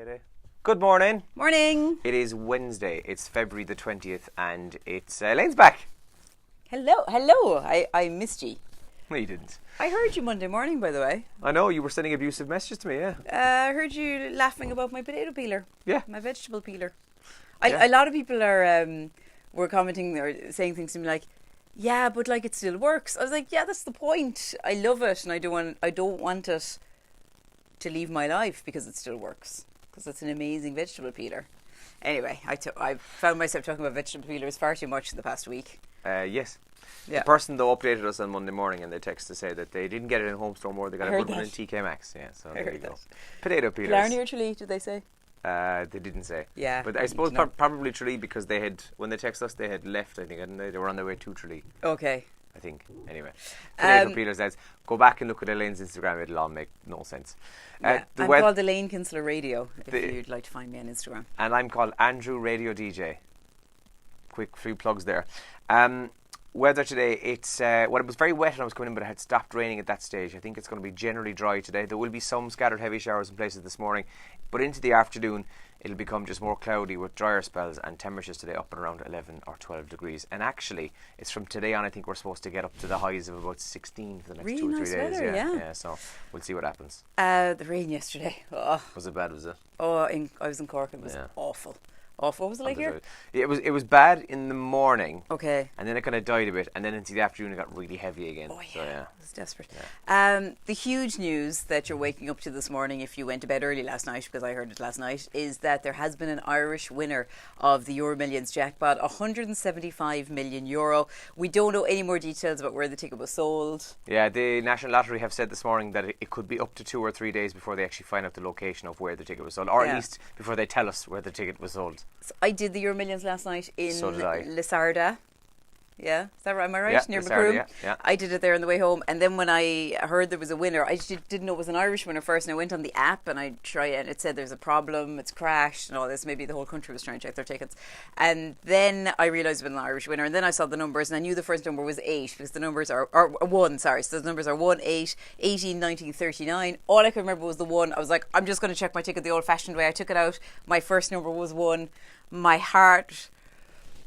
Mayday. Good morning. Morning. It is Wednesday. It's February the 20th and it's Elaine's back. Hello. I missed you. No, you didn't. I heard you Monday morning, by the way. I know, you were sending abusive messages to me, yeah. I heard you laughing about my potato peeler. Yeah. My vegetable peeler. Yeah. A lot of people were commenting or saying things to me like, yeah, but like it still works. I was like, yeah, that's the point. I love it and I don't want it to leave my life because it still works. Because it's an amazing vegetable peeler. Anyway, I found myself talking about vegetable peelers far too much in the past week. Yes. Yeah. The person though updated us on Monday morning and they texted to say that they didn't get it in Home Store more, they got a good one in TK Maxx. Yeah, so there you go. Potato peelers. Blarney or Tralee, did they say? They didn't say. Yeah. But I suppose probably Tralee because they had, when they texted us, they had left, I think, hadn't they? They were on their way to Tralee. Okay. I think. Anyway. Potato peelers, lads. Go back and look at Elaine's Instagram. It'll all make no sense. I'm called Elaine Kinsler Radio, if you'd like to find me on Instagram. And I'm called Andrew Radio DJ. Quick few plugs there. Weather today, it's it was very wet when I was coming in, but it had stopped raining at that stage. I think it's going to be generally dry today. There will be some scattered heavy showers in places this morning, but into the afternoon it'll become just more cloudy with drier spells and temperatures today up and around 11 or 12 degrees. And actually, it's from today on I think we're supposed to get up to the highs of about 16 for the next really 2 or 3 nice days. Weather, yeah, so we'll see what happens. The rain yesterday. Oh. Was it bad, was it? Oh, I was in Cork. It was awful. What was it like here? It was bad in the morning. Okay. And then it kind of died a bit, and then into the afternoon it got really heavy again. Oh yeah, so, yeah. It was desperate. Yeah. The huge news that you're waking up to this morning, if you went to bed early last night, because I heard it last night, is that there has been an Irish winner of the Euro Millions jackpot, €175 million. We don't know any more details about where the ticket was sold. Yeah, the National Lottery have said this morning that it could be up to 2 or 3 days before they actually find out the location of where the ticket was sold, or at least before they tell us where the ticket was sold. So I did the Euro Millions last night in Lisarda. Yeah, is that right? Am I right? Yeah, Near Lisarda, Macroom. yeah. I did it there on the way home, and then when I heard there was a winner, I didn't know it was an Irish winner first, and I went on the app and I tried, and it said there's a problem, it's crashed, and all this. Maybe the whole country was trying to check their tickets, and then I realised it was an Irish winner, and then I saw the numbers, and I knew the first number was 8 because the numbers are 1. Sorry, so the numbers are 1, 8, 18, 19, 39. All I could remember was the 1. I was like, I'm just going to check my ticket the old-fashioned way. I took it out. My first number was 1. My heart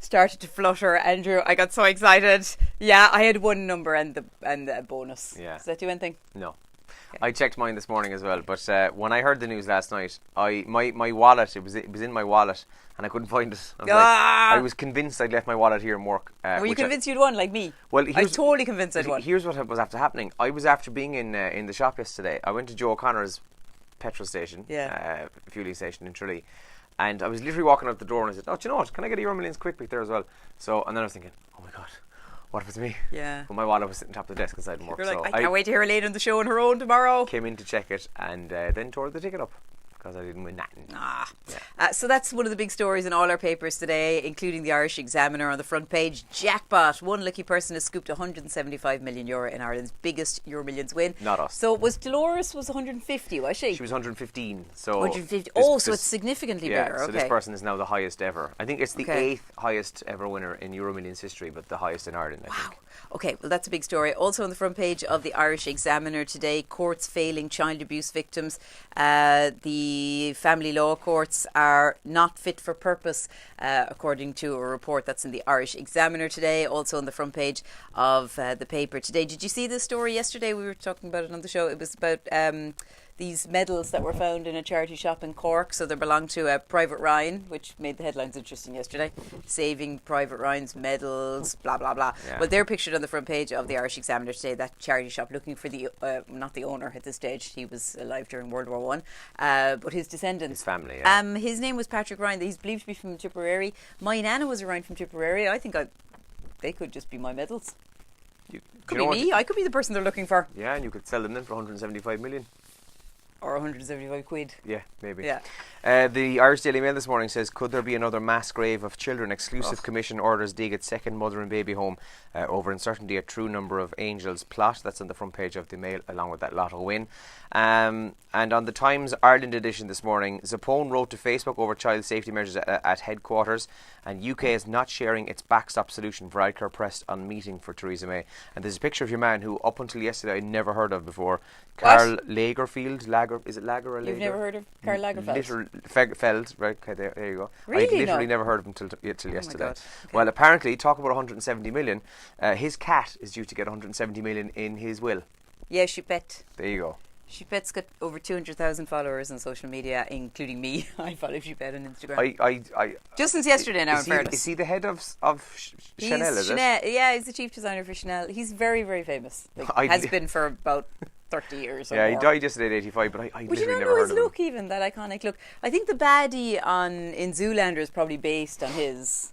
started to flutter, Andrew. I got so excited. Yeah, I had 1 number and the bonus. Yeah. Does that do anything? No. Yeah. I checked mine this morning as well, but when I heard the news last night, my wallet, it was in my wallet and I couldn't find it. I was convinced I'd left my wallet here in work. Were you convinced you'd won like me? Well, I was totally convinced I'd won. Here's what was after happening. I was after being in the shop yesterday. I went to Joe O'Connor's petrol station, fueling station in Tralee. And I was literally walking out the door and I said, oh, do you know what? Can I get a Euro Millions quick pick there as well? So, and then I was thinking, oh my God, what if it's me? Yeah. Well, my wallet was sitting on top of the desk inside work. You're like, I can't wait to hear Elaine on the show on her own tomorrow. Came in to check it and then tore the ticket up because I didn't win nothing. So that's one of the big stories in all our papers today, including the Irish Examiner on the front page. Jackpot. One lucky person has scooped €175 million in Ireland's biggest Euro Millions win. Not us. So Dolores was 150, was she? She was 115. So 150. So it's significantly bigger. So this person is now the highest ever. I think it's the 8th highest ever winner in Euro Millions history, but the highest in Ireland, I think. Okay, well, that's a big story. Also on the front page of the Irish Examiner today, courts failing child abuse victims. The family law courts are not fit for purpose, according to a report that's in the Irish Examiner today. Also on the front page of the paper today. Did you see this story yesterday? We were talking about it on the show. It was about these medals that were found in a charity shop in Cork. So they belong to Private Ryan, which made the headlines interesting yesterday. Saving Private Ryan's medals, blah, blah, blah. Yeah. Well, they're pictured on the front page of the Irish Examiner today, that charity shop, looking for the, not the owner at this stage, he was alive during World War One, but his descendants. His family, yeah. His name was Patrick Ryan. He's believed to be from Tipperary. My nana was around from Tipperary. I think they could just be my medals. Could be me. I could be the person they're looking for. Yeah, and you could sell them then for 175 million. Or 175 quid. Yeah, maybe. Yeah. The Irish Daily Mail this morning says, could there be another mass grave of children? Exclusive commission orders dig its second mother and baby home over uncertainty a true number of angels plot. That's on the front page of the Mail along with that lotto win. And on the Times Ireland edition this morning, Zappone wrote to Facebook over child safety measures at headquarters, and UK is not sharing its backstop solution. Varadkar pressed on meeting for Theresa May. And there's a picture of your man who up until yesterday I never heard of before, Carl Lagerfeld, Is it Lager or Lager? You've never heard of Karl Lagerfeld? Feld, right? Okay, there you go. Really? I'd literally No. never heard of him till yesterday. God. Okay. Well, apparently, talk about 170 million. His cat is due to get 170 million in his will. Yeah, Choupette. There you go. Choupette's got over 200,000 followers on social media, including me. I follow Choupette on Instagram. Just since yesterday now, in fairness. Is he the head of Chanel, is Chanel, it? yeah, he's the chief designer for Chanel. He's very, very famous. Has been for about 30 years or more. He died yesterday at 85, but I Would you literally not never know heard his of him. look even, that iconic look? I think the baddie in Zoolander is probably based on his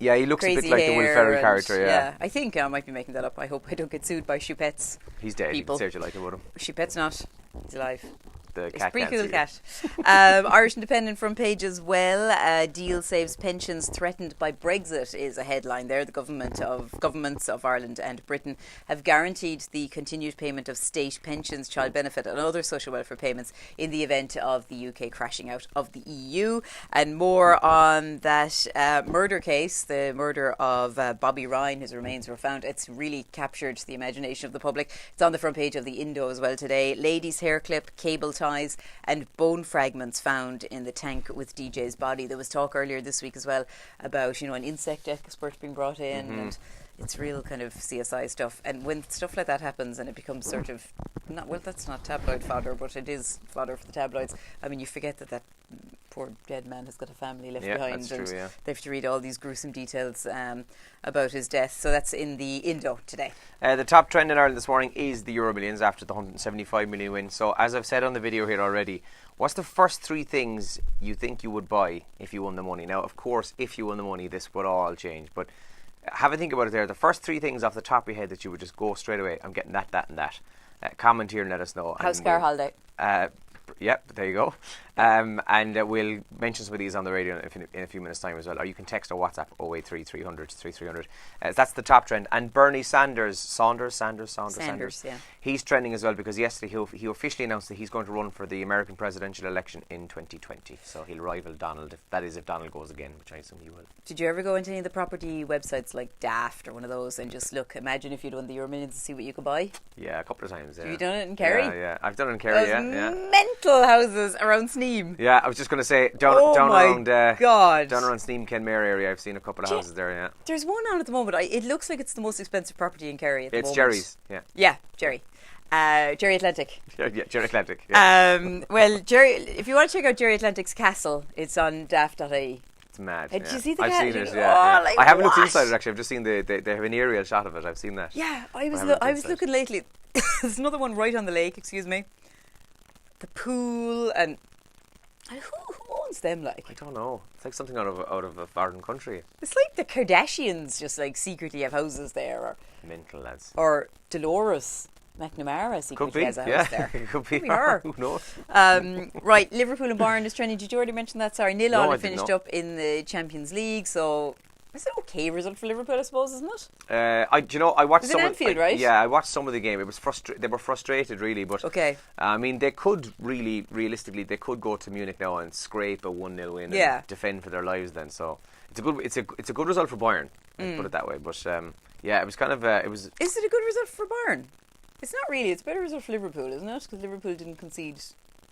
Yeah, he looks a crazy bit like the Will hair Ferrell and- character, yeah. I think I might be making that up. I hope I don't get sued by Choupette's He's dead. people. You can say what you like about him. Choupette's not. He's alive. The It's a cat pretty can't cool see you. cat. Irish Independent front page as well. Deal saves pensions threatened by Brexit is a headline there. The governments of Ireland and Britain have guaranteed the continued payment of state pensions, child benefit and other social welfare payments in the event of the UK crashing out of the EU. And more on that murder case, the murder of Bobby Ryan. His remains were found. It's really captured the imagination of the public. It's on the front page of the Indo as well today. Lady's hair clip, cable ties and bone fragments found in the tank with DJ's body. There was talk earlier this week as well about, an insect expert being brought in, and it's real kind of CSI stuff. And when stuff like that happens and it becomes sort of that's not tabloid fodder, but it is fodder for the tabloids. I mean, you forget that poor dead man has got a family left behind, that's and true, yeah. they have to read all these gruesome details about his death. So that's in the Indo today. The top trend in Ireland this morning is the Euro Millions after the 175 million win. So as I've said on the video here already, what's the first three things you think you would buy if you won the money? Now, of course, if you won the money, this would all change. But have a think about it there. The first three things off the top of your head that you would just go straight away, I'm getting that, and that. Comment here and let us know. House car holiday. Yep, there you go. And we'll mention some of these on the radio in a few minutes' time as well. Or you can text or WhatsApp 083 300 3300. That's the top trend. And Bernie Sanders, yeah. He's trending as well because yesterday he officially announced that he's going to run for the American presidential election in 2020. So he'll rival Donald, if Donald goes again, which I assume he will. Did you ever go into any of the property websites like Daft or one of those and just imagine if you'd won the Euro Millions and see what you could buy? Yeah, a couple of times. Yeah. Have you done it in Kerry? Yeah. I've done it in Kerry. Those mental houses around Sneem. Yeah, I was just going to say down around Sneem, Kenmare area. I've seen a couple of houses there. Yeah, there's one on at the moment. It looks like it's the most expensive property in Kerry at the moment. It's Jerry's. Yeah, Jerry. Jerry Atlantic. Yeah, Jerry Atlantic. Yeah. Well, Jerry, if you want to check out Jerry Atlantic's castle, it's on daft.ie. It's mad. Did you see the I've castle? seen it. Yeah. Like, I haven't looked what? inside it actually. I've just seen they have an aerial shot of it. I've seen that. Yeah, I was looking lately. There's another one right on the lake. Excuse me. The pool and who owns them? Like, I don't know. It's like something out of a foreign country. It's like the Kardashians just secretly have houses there, or mental lads. Or Dolores McNamara secretly has a house there. Could be her. Who knows? Right, Liverpool and Bayern is trending. Did you already mention that? Sorry, 0-0 No, finished up in the Champions League, so it's an okay result for Liverpool, I suppose, isn't it? I watched some. Anfield, right? Yeah, I watched some of the game. It was they were frustrated, really, but okay. I mean, they could realistically, they could go to Munich now and scrape a 1-0 win and defend for their lives. Then, so it's a good result for Bayern. Let's put it that way. But it was kind of it was. Is it a good result for Bayern? It's not really. It's a better result for Liverpool, isn't it? Because Liverpool didn't concede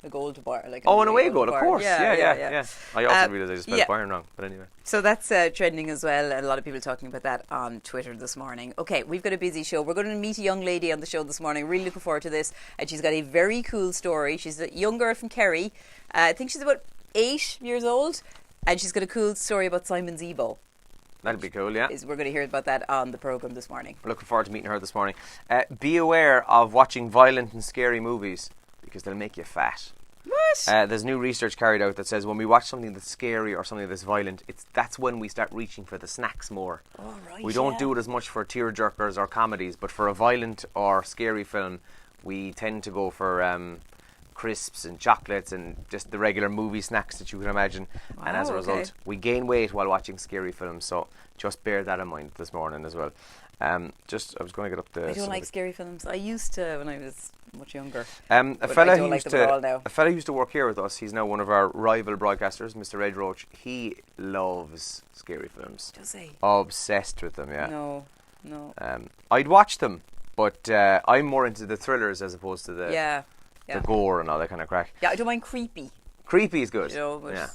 a goal to Bayern. An away goal, of course. Yeah. I also realised I just spelled Bayern wrong, but anyway. So that's trending as well, and a lot of people talking about that on Twitter this morning. Okay, we've got a busy show. We're going to meet a young lady on the show this morning. Really looking forward to this. And she's got a very cool story. She's a young girl from Kerry. I think she's about 8 years old, and she's got a cool story about Simon Zebo. That'd be cool, yeah. We're going to hear about that on the programme this morning. We're looking forward to meeting her this morning. Be aware of watching violent and scary movies because they'll make you fat. What? There's new research carried out that says when we watch something that's scary or something that's violent, that's when we start reaching for the snacks more. Oh, right, we don't do it as much for tearjerkers or comedies, but for a violent or scary film, we tend to go for crisps and chocolates and just the regular movie snacks that you can imagine. Wow, and as a result, we gain weight while watching scary films. So just bear that in mind this morning as well. I was going to get up the. I don't like scary films. I used to when I was much younger. A fella used to work here with us. He's now one of our rival broadcasters, Mr. Ed Roach. He loves scary films. Does he? Obsessed with them, yeah. No. I'd watch them, but I'm more into the thrillers as opposed to the. Yeah. the gore and all that kind of crack. Yeah, I don't mind creepy. Creepy is good. You know, but Yeah.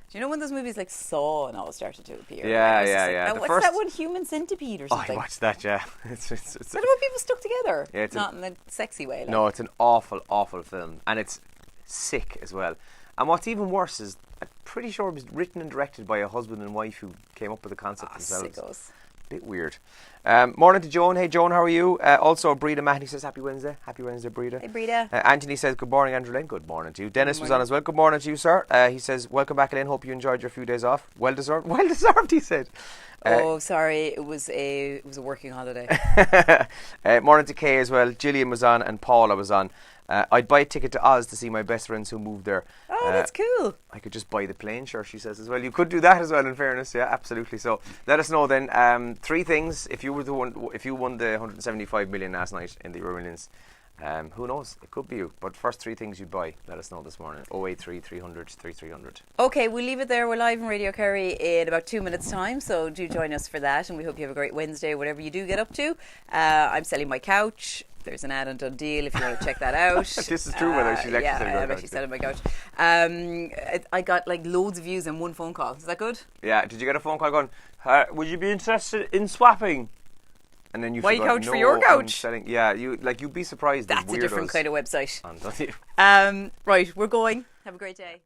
do you know when those movies like Saw and all started to appear? Yeah, It was just like, yeah. oh, The what's first- that one, Human Centipede or Oh, something? I watched that, yeah. It's What about people stuck together? Yeah, it's Not in a sexy way. Like. no, it's an awful, awful film. And it's sick as well. And what's even worse is, I'm pretty sure it was written and directed by a husband and wife who came up with the concept themselves. Sickos. Bit weird. Morning to Joan. Hey, Joan, how are you? Also, Breda Mahoney says, Happy Wednesday. Happy Wednesday, Breda. Hey, Breda. Anthony says, good morning, Andrew Lane. Good morning to you. Dennis Good was morning. on as well. Good morning to you, sir. He says, welcome back, Elaine. Hope you enjoyed your few days off. Well deserved. Well deserved, he said. Oh, sorry, it was a working holiday. Morning to Kay as well. Gillian was on and Paula was on. I'd buy a ticket to Oz to see my best friends who moved there. Oh, that's cool. I could just buy the plane, sure, she says as well. You could do that as well, in fairness, yeah, absolutely. So let us know then. 3 things if you won the 175 million last night in the Euro Millions. Who knows? It could be you. But first 3 things you'd buy. Let us know this morning. 083 300 3300. Okay, we'll leave it there. We're live on Radio Kerry in about 2 minutes' time, so do join us for that. And we hope you have a great Wednesday, whatever you do get up to. I'm selling my couch. There's an ad on Done Deal if you want to check that out. This is true, whether she's actually selling her I'm couch. actually selling my couch. I got like loads of views in one phone call. Is that good? Yeah, did you get a phone call going, would you be interested in swapping? And then you My forgot, couch no, for your I'm couch? selling, yeah, you'd be surprised. That's a different kind of website. of. Right, we're going. Have a great day.